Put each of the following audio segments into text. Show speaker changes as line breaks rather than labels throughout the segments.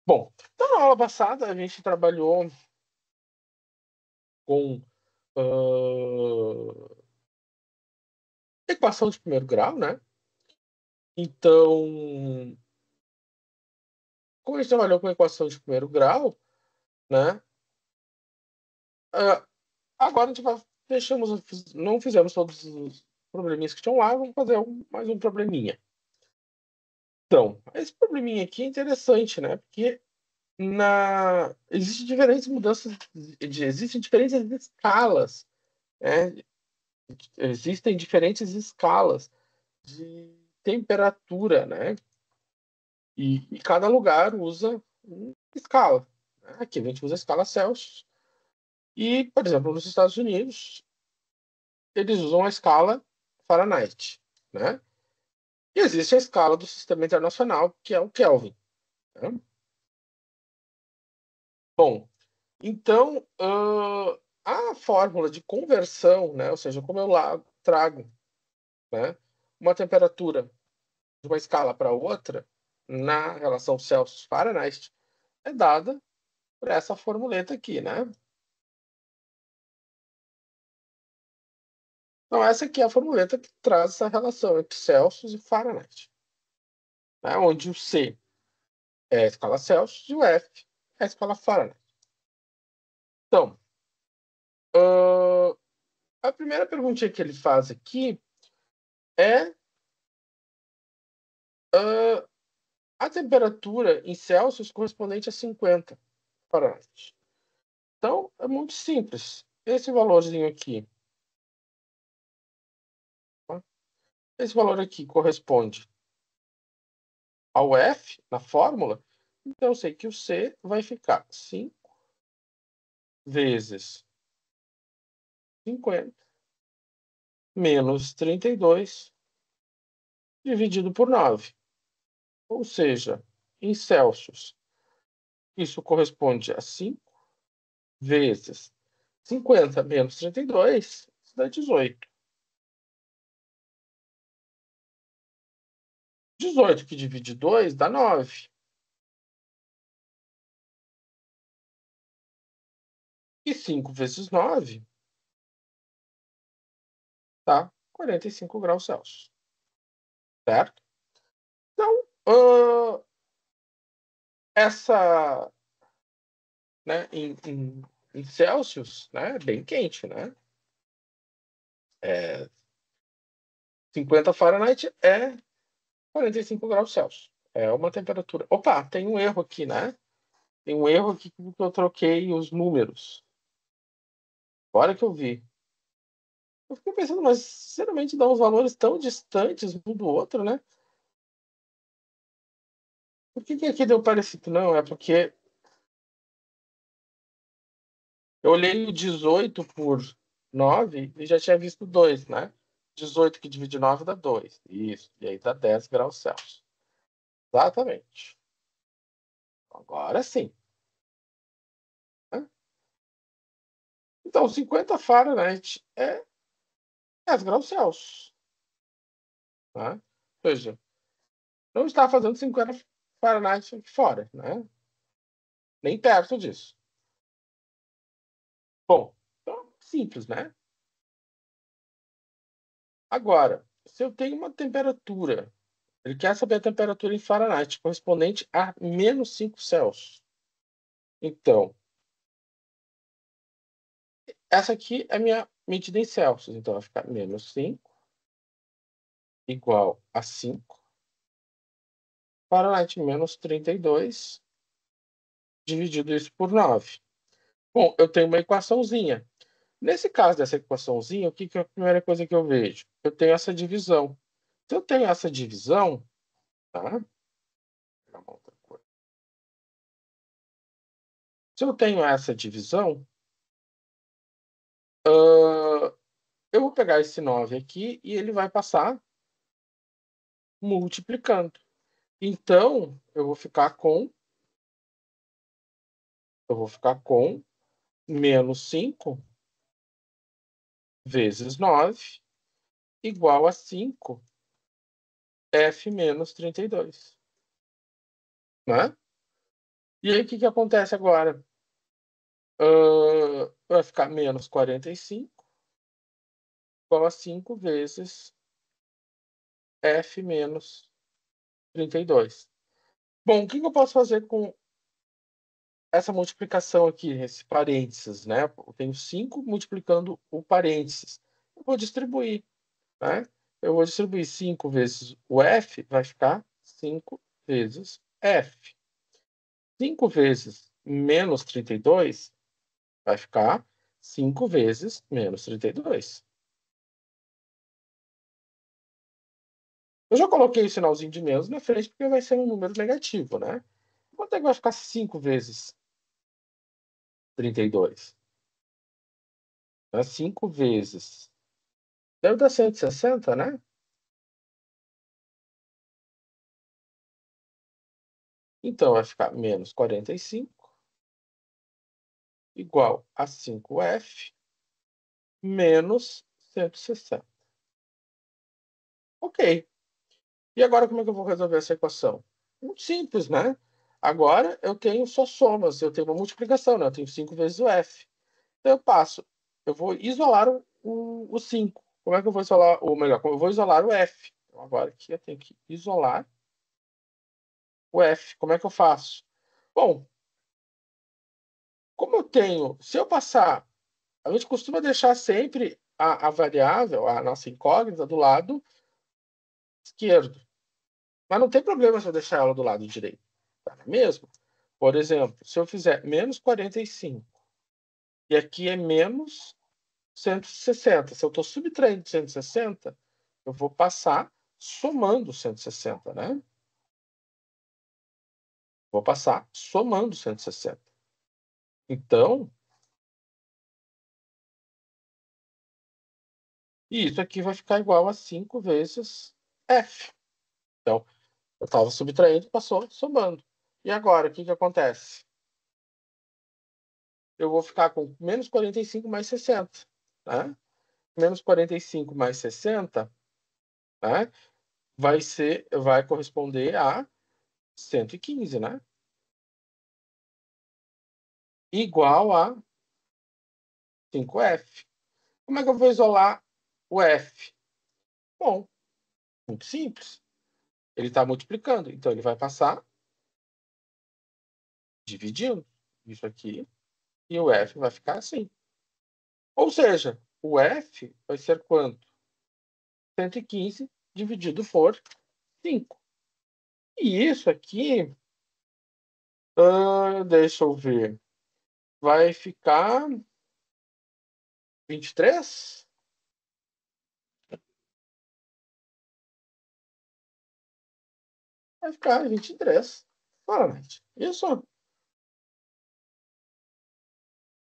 Bom, então na aula passada a gente trabalhou com equação de primeiro grau, né? Então, como a gente trabalhou com equação de primeiro grau, né? ah, agora a gente vai, não fizemos todos os probleminhas que tinham lá, vamos fazer mais um probleminha. Então, esse probleminha aqui é interessante, né? Porque existem diferentes mudanças, existem diferentes escalas, né? Existem diferentes escalas de temperatura, né? E cada lugar usa uma escala, né? Aqui a gente usa a escala Celsius. E, por exemplo, nos Estados Unidos, eles usam a escala Fahrenheit, né? E existe a escala do Sistema Internacional, que é o Kelvin, né? Bom, então, a fórmula de conversão, né? Ou seja, como eu lá trago, né, uma temperatura de uma escala para outra na relação Celsius-Fahrenheit, é dada por essa formuleta aqui, né? Então, essa aqui é a formuleta que traz essa relação entre Celsius e Fahrenheit, né? Onde o C é a escala Celsius e o F é a escala Fahrenheit. Então, a primeira perguntinha que ele faz aqui é a temperatura em Celsius correspondente a 50 Fahrenheit. Então, é muito simples. Esse valorzinho aqui, tá? Esse valor aqui corresponde ao F na fórmula, então eu sei que o C vai ficar 5 vezes 50 menos 32 dividido por 9. Ou seja, em Celsius, isso corresponde a 5 vezes 50 menos 32, isso dá 18. 18 que divide 2 dá 9. E 5 vezes 9 dá 45 graus Celsius. Certo? Então, essa, né, em Celsius, né, é bem quente, né? É, 50 Fahrenheit é 45 graus Celsius. É uma temperatura. Opa, tem um erro aqui, né? Tem um erro aqui que eu troquei os números. Agora que eu vi. Eu fiquei pensando, mas sinceramente dá uns valores tão distantes um do outro, né? Por que aqui deu parecido? Não, é porque eu olhei o 18 por 9 e já tinha visto 2, né? 18 que divide 9 dá 2. Isso. E aí dá 10 graus Celsius. Exatamente. Agora sim. Né? Então, 50 Fahrenheit é 10 graus Celsius. Né? Ou seja, não está fazendo 50 Fahrenheit aqui fora, né? Nem perto disso. Bom, então, simples, né? Agora, se eu tenho uma temperatura, ele quer saber a temperatura em Fahrenheit, correspondente a menos 5 Celsius. Então, essa aqui é a minha medida em Celsius. Então, vai ficar menos 5 igual a 5. Fahrenheit menos 32, dividido isso por 9. Bom, eu tenho uma equaçãozinha. Nesse caso dessa equaçãozinha, o que é a primeira coisa que eu vejo? Eu tenho essa divisão. Se eu tenho essa divisão, tá? Se eu tenho essa divisão, eu vou pegar esse 9 aqui e ele vai passar multiplicando. Então, eu vou ficar com menos 5 vezes 9 igual a 5 F menos 32, né? E aí, o que acontece agora? Vai ficar menos 45 igual a 5 vezes F menos 32. Bom, o que eu posso fazer com essa multiplicação aqui, esse parênteses, né? Eu tenho 5 multiplicando o parênteses. Eu vou distribuir, né? Eu vou distribuir 5 vezes o F, vai ficar 5 vezes F. 5 vezes menos 32 vai ficar 5 vezes menos 32. Eu já coloquei o sinalzinho de menos na frente porque vai ser um número negativo, né? Quanto é que vai ficar 5 vezes 32? 5 vezes. Deve dar 160, né? Então vai ficar menos 45 igual a 5F menos 160. Ok. E agora como é que eu vou resolver essa equação? Muito simples, né? Agora eu tenho só somas, eu tenho uma multiplicação, né? Eu tenho 5 vezes o F. Então eu vou isolar o 5. Como é que eu vou isolar, ou melhor, como eu vou isolar o F? Então, agora aqui eu tenho que isolar o F. Como é que eu faço? Bom, como eu tenho, se eu passar, a gente costuma deixar sempre a variável, a nossa incógnita, do lado esquerdo. Mas não tem problema se eu deixar ela do lado direito. Tá mesmo? Por exemplo, se eu fizer menos 45 e aqui é menos 160. Se eu estou subtraindo 160, eu vou passar somando 160, né? Vou passar somando 160. Então, isso aqui vai ficar igual a 5 vezes F. Então, eu estava subtraindo, passou somando. E agora, o que acontece? Eu vou ficar com menos 45 mais 60. Né? Menos 45 mais 60, né? Vai corresponder a 115, né? Igual a 5F. Como é que eu vou isolar o F? Bom, muito simples. Ele está multiplicando, então ele vai passar dividindo isso aqui e o F vai ficar assim. Ou seja, o F vai ser quanto? 115 dividido por 5. E isso aqui, deixa eu ver, vai ficar 23? Vai ficar 23. Claramente. Isso.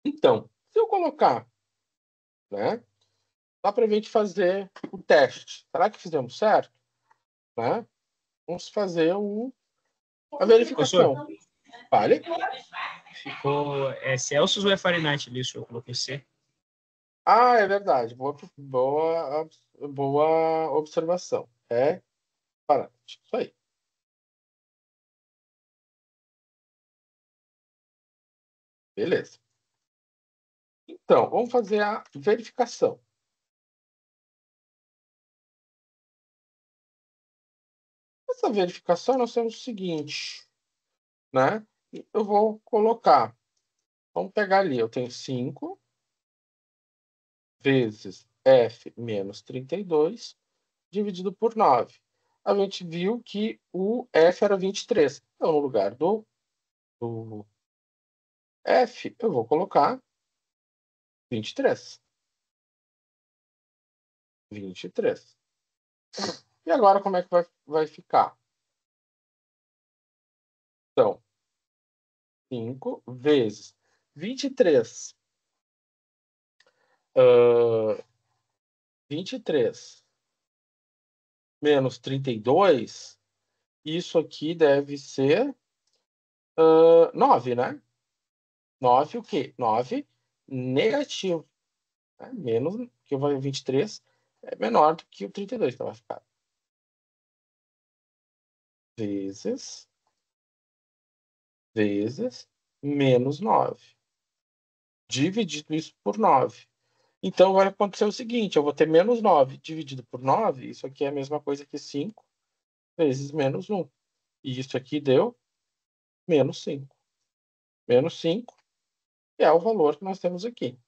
Então, se eu colocar, né? Dá para a gente fazer o teste. Será que fizemos certo? Né? Vamos fazer a
Professor,
verificação. Vale?
ficou Celsius ou é Fahrenheit ali? O senhor colocou C?
Ah, é verdade. Boa observação. É Fahrenheit. Isso aí. Beleza. Então, vamos fazer a verificação. Essa verificação nós temos o seguinte, né? Eu vou colocar, vamos pegar ali, eu tenho 5 vezes F menos 32 dividido por 9. A gente viu que o F era 23. Então, no lugar do F, eu vou colocar 23. 23. E agora, como é que vai ficar? Então, 5 vezes 23. 23 menos 32. Isso aqui deve ser 9, né? 9 o quê? 9 negativo. Né? Menos que o 23 é menor do que o 32. Então vai ficar vezes vezes menos 9. Dividido isso por 9. Então, vai acontecer o seguinte, eu vou ter menos 9 dividido por 9, isso aqui é a mesma coisa que 5 vezes menos 1. E isso aqui deu menos 5. Menos 5 é o valor que nós temos aqui.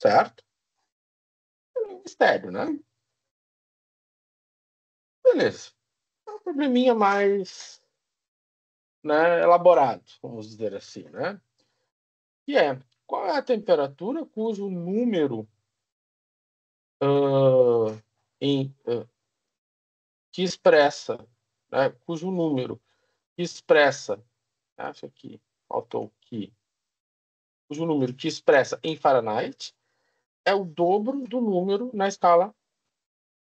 Certo? É um mistério, né? Beleza. É um probleminha mais, né, elaborado, vamos dizer assim, né? Que é, qual é a temperatura cujo número ah, em, que expressa, né, cujo número que expressa, acho que faltou aqui, cujo número que expressa em Fahrenheit é o dobro do número na escala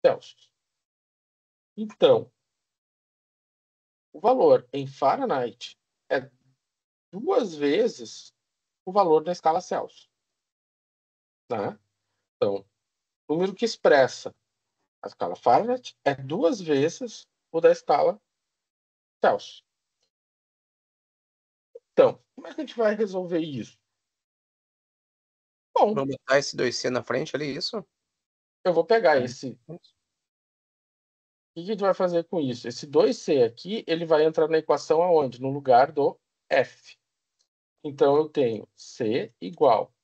Celsius. Então, o valor em Fahrenheit é 2 vezes o valor na escala Celsius. Né? Então, o número que expressa a escala Fahrenheit é 2 vezes o da escala Celsius. Então, como é que a gente vai resolver isso? Bom,
Vamos botar esse 2C na frente ali, isso?
eu vou pegar esse. O que a gente vai fazer com isso? Esse 2C aqui, ele vai entrar na equação aonde? No lugar do F. Então, eu tenho C igual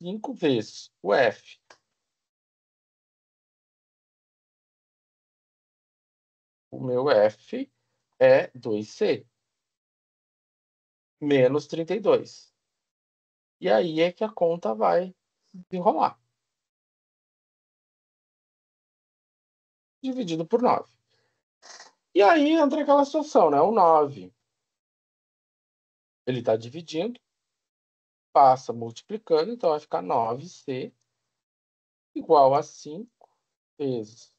5 vezes o F. O meu F é 2C menos 32. E aí é que a conta vai desenrolar. Dividido por 9. E aí entra aquela situação, né? O 9, ele está dividindo, passa multiplicando, então vai ficar 9C igual a 5 vezes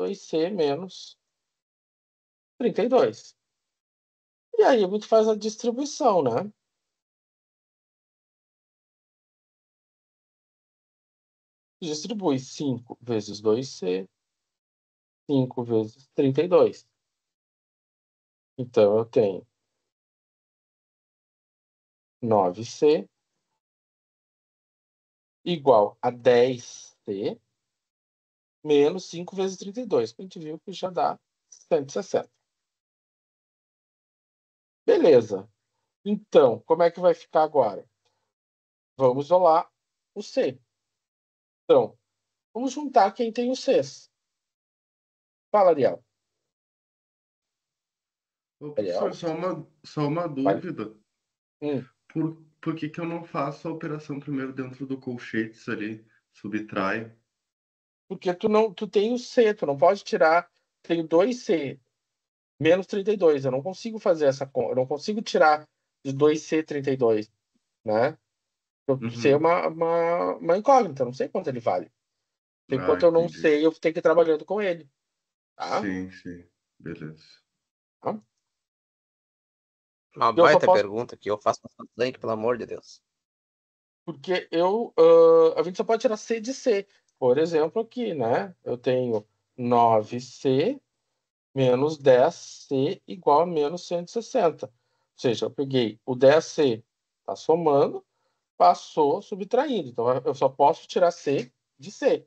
2C menos 32. E aí a gente faz a distribuição, né? Distribui 5 vezes 2C, 5 vezes 32. Então eu tenho 9C igual a 10C menos 5 vezes 32. A gente viu que já dá 160. Beleza. Então, como é que vai ficar agora? Vamos isolar o C. Então, vamos juntar quem tem os Cs. Fala, Ariel.
Ô, professor,
Ariel?
só uma
Vai.
dúvida.
Hum.
Por que eu não faço a operação primeiro dentro do colchetes ali? Subtrai.
Porque tu tem o C, tu não pode tirar. Tenho 2C menos 32. Eu não consigo fazer essa conta. Eu não consigo tirar de 2C 32, né? O C é
Uhum.
uma incógnita, eu não sei quanto ele vale.
Ah,
Enquanto eu não
entendi.
sei, eu tenho que ir trabalhando com ele. Tá?
Sim, sim. Beleza.
Tá?
Uma
Eu só
baita
posso.
pergunta que eu faço bastante, pelo amor de Deus.
Porque a gente só pode tirar C de C. Por exemplo, aqui, né? Eu tenho 9C menos 10C igual a menos 160. Ou seja, eu peguei o 10C, tá somando, passou subtraindo. Então, eu só posso tirar C de C.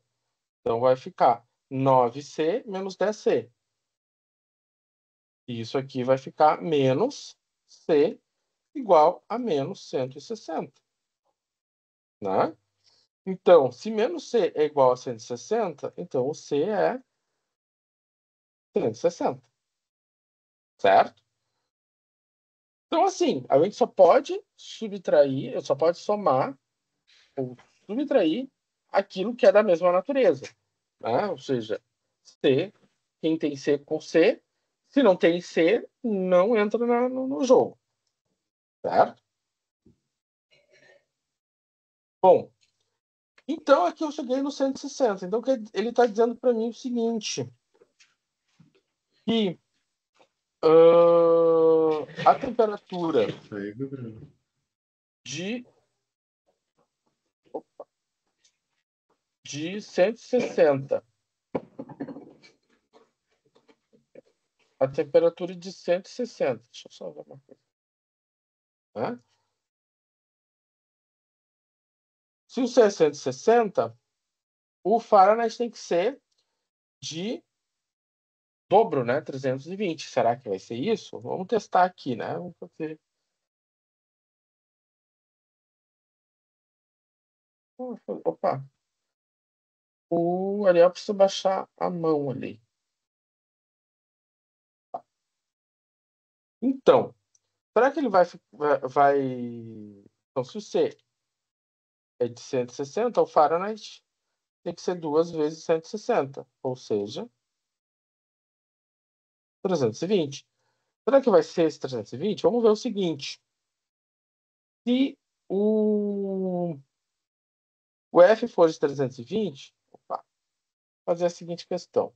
Então, vai ficar 9C menos 10C. E isso aqui vai ficar menos C igual a menos 160. Né? Então, se menos C é igual a 160, então o C é 160. Certo? Então, assim, a gente só pode subtrair, só pode somar ou subtrair aquilo que é da mesma natureza. Né? Ou seja, C, quem tem C com C, se não tem C, não entra no jogo. Certo? Bom, então aqui eu cheguei no 160. Então ele está dizendo para mim o seguinte, que a temperatura
Isso aí, Gabriel.
de 160 a temperatura de 160. Deixa eu só ver uma coisa. Né? Se o C é 160, o Fahrenheit tem que ser de dobro, né? 320. Será que vai ser isso? Vamos testar aqui, né? Vamos fazer. Opa. O Ariel precisa baixar a mão ali. Então, será que ele vai... Então, se o C é de 160, o Fahrenheit tem que ser 2 vezes 160, ou seja, 320. Será que vai ser esse 320? Vamos ver o seguinte. Se o F for de 320, opa, vou fazer a seguinte questão.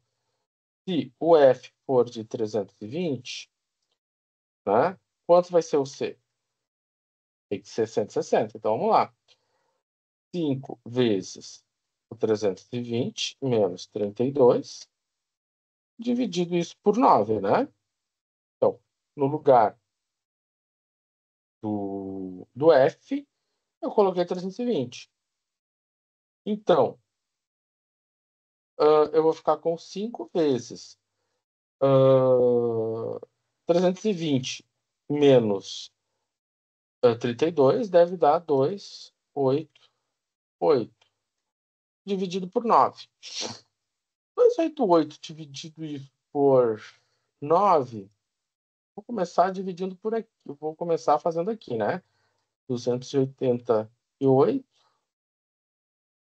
Se o F for de 320, né, quanto vai ser o C? Tem que ser 160. Então, vamos lá. 5 vezes o 320 menos 32, dividido isso por 9, né? Então, no lugar do F, eu coloquei 320. Então, eu vou ficar com 5 vezes 320 menos 32 deve dar 288 dividido por 9. 288 dividido por 9, vou começar dividindo por aqui. Eu vou começar fazendo aqui, né? 288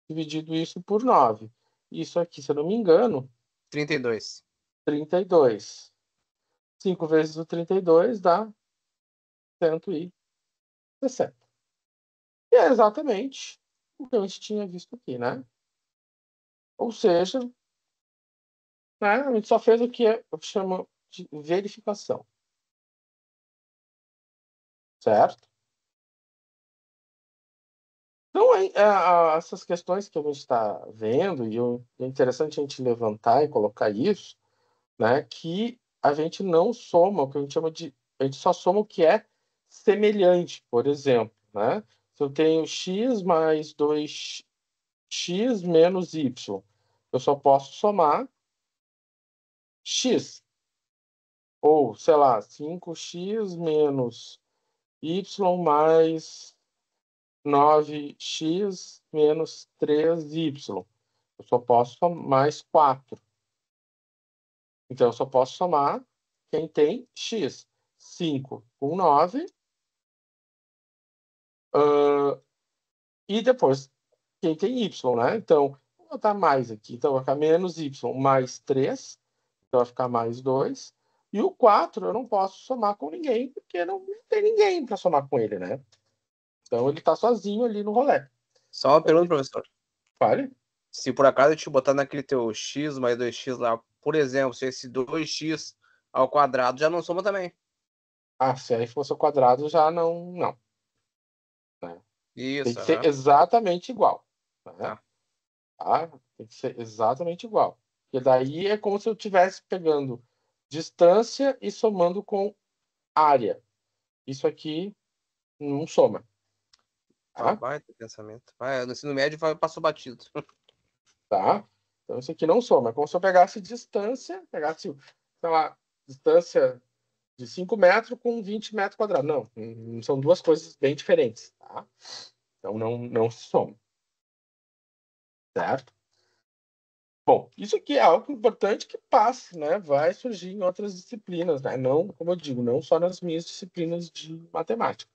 dividido isso por 9. Isso aqui, se eu não me engano,
32.
32. 5 vezes o 32 dá 160. E é exatamente o que a gente tinha visto aqui, né? Ou seja, né, a gente só fez o que eu chamo de verificação. Certo? Então, essas questões que a gente está vendo, e é interessante a gente levantar e colocar isso, né, que a gente não soma o que a gente chama de... A gente só soma o que é semelhante, por exemplo, né? Se eu tenho x mais 2x menos y, eu só posso somar x. Ou, sei lá, 5x menos y mais 9x menos 3y. Eu só posso somar mais 4. Então, eu só posso somar quem tem x. 5 com 9. E depois quem tem y, né? Então, vou botar mais aqui. Então, vai ficar menos y mais 3. Então, vai ficar mais 2. E o 4 eu não posso somar com ninguém, porque não tem ninguém para somar com ele, né? Então, ele está sozinho ali no rolê.
Só uma pergunta, professor.
Fale.
Se por acaso eu te botar naquele teu x mais 2x lá, por exemplo, se esse 2x ao quadrado já não soma também.
Ah, se aí fosse ao quadrado, já não. Não. Né? Tem
Isso,
que ser
aham.
exatamente igual. Né?
Tá.
Tá? Tem que ser exatamente igual. Porque daí é como se eu estivesse pegando distância e somando com área. Isso aqui não soma.
Tá,
Tá?
baita pensamento. No ensino médio passou batido.
Tá? Então isso aqui não soma. É como se eu pegasse distância, pegasse, sei lá, distância de 5 metros com 20 metros quadrados. Não, são duas coisas bem diferentes. Tá? Então não se soma. Certo? Bom, isso aqui é algo importante que passe, né? Vai surgir em outras disciplinas, né? Não, como eu digo, não só nas minhas disciplinas de matemática.